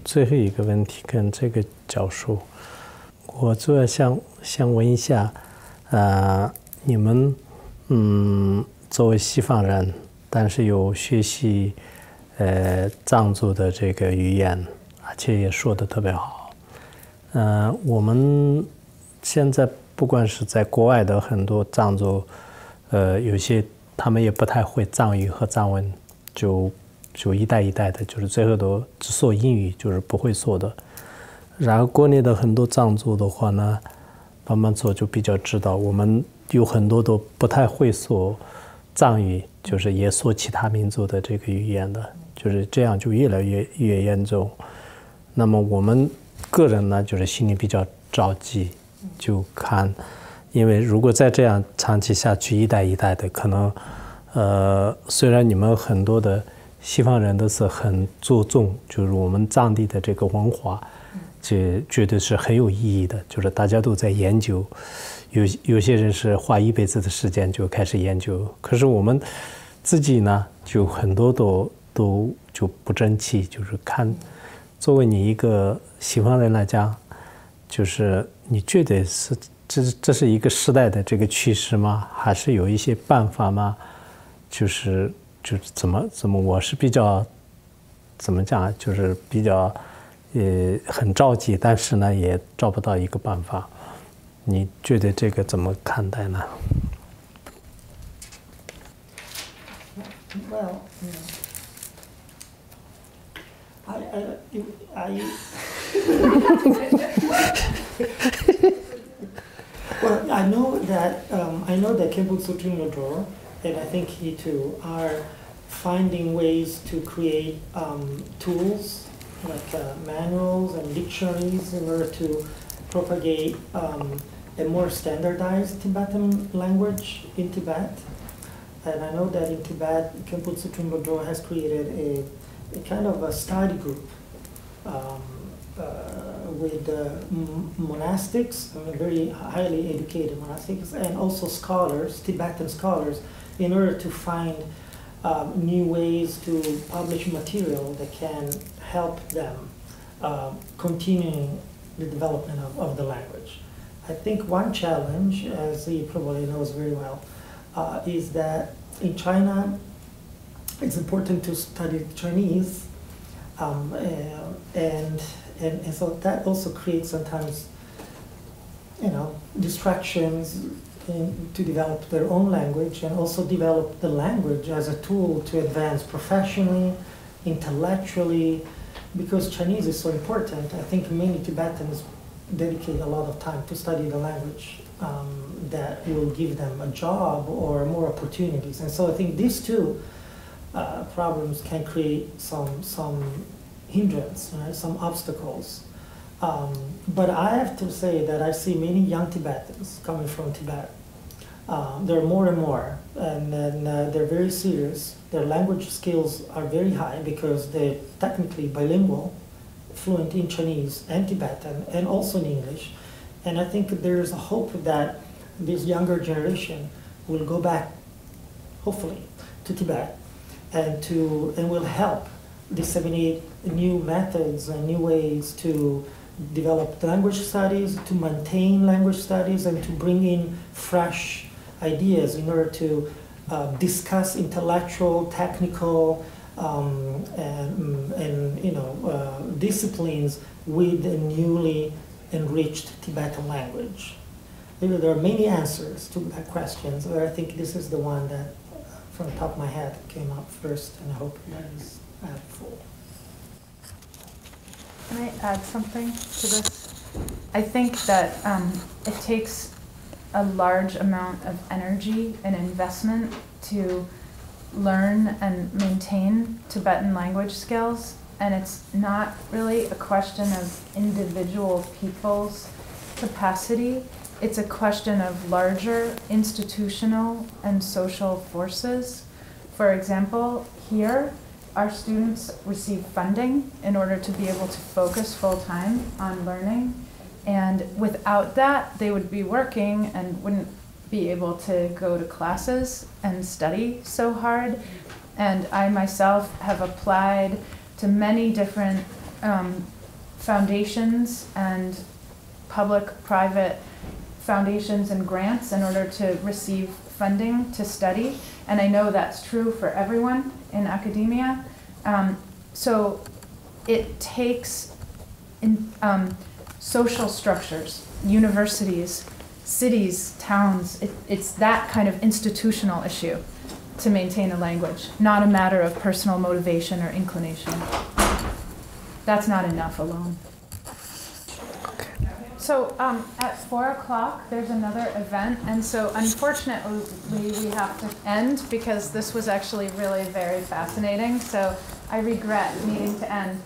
最后一个问题跟这个教授，我主要想问一下，你们作为西方人，但是有学习藏族的这个语言，而且也说得特别好。我们现在不管是在国外的很多藏族，有些他们也不太会藏语和藏文，就一代一代的，就是最后都只说英语，就是不会说的。然后国内的很多藏族的话呢，慢慢做就比较知道，我们有很多都不太会说藏语，就是也说其他民族的这个语言的，就是这样就越来越严重。那么我们个人呢，就是心里比较着急，就看，因为如果再这样长期下去，一代一代的，可能虽然你们很多的西方人都是很注重，就是我们藏地的这个文化，这绝对是很有意义的，就是大家都在研究，有些人是花一辈子的时间就开始研究，可是我们自己呢，就很多都就不争气，就是看，作为你一个西方人来讲，就是你觉得是这是一个时代的这个趋势吗？还是有一些办法吗？就是怎么，我是比较怎么讲，就是比较很着急，但是呢也找不到一个办法。你觉得这个怎么看待呢？ Well, well, I know that Khenpo Sutrin Lodro, and I think he too, are finding ways to create tools like manuals and dictionaries in order to propagate a more standardized Tibetan language in Tibet. And I know that in Tibet, Khenpo Sutrin Lodro has created a kind of a study group with monastics, very highly educated monastics, and also scholars, Tibetan scholars, in order to find new ways to publish material that can help them continuing the development of the language. I think one challenge, as he probably knows very well, is that in China, it's important to study Chinese, and so that also creates sometimes, distractions to develop their own language and also develop the language as a tool to advance professionally, intellectually, because Chinese is so important. I think many Tibetans dedicate a lot of time to study the language that will give them a job or more opportunities. And so I think these two problems can create some hindrance, some obstacles. But I have to say that I see many young Tibetans coming from Tibet. There are more and more, and they're very serious. Their language skills are very high because they're technically bilingual, fluent in Chinese and Tibetan, and also in English. And I think there's a hope that this younger generation will go back, hopefully, to Tibet and will help disseminate new methods and new ways to develop language studies, to maintain language studies, and to bring in fresh ideas in order to discuss intellectual, technical, disciplines with the newly enriched Tibetan language. There are many answers to that question, but I think this is the one that, from the top of my head, came up first, and I hope that is helpful. Can I add something to this? I think that it takes a large amount of energy and investment to learn and maintain Tibetan language skills, and it's not really a question of individual people's capacity. It's a question of larger institutional and social forces. For example, here, our students receive funding in order to be able to focus full-time on learning, and without that, they would be working and wouldn't be able to go to classes and study so hard. And I myself have applied to many different foundations and public-private foundations and grants in order to receive funding to study. And I know that's true for everyone in academia. So it takes social structures, universities, cities, towns. It's that kind of institutional issue to maintain a language, not a matter of personal motivation or inclination. That's not enough alone. So at 4 o'clock, there's another event, and so unfortunately we have to end because this was actually really very fascinating, so I regret needing to end.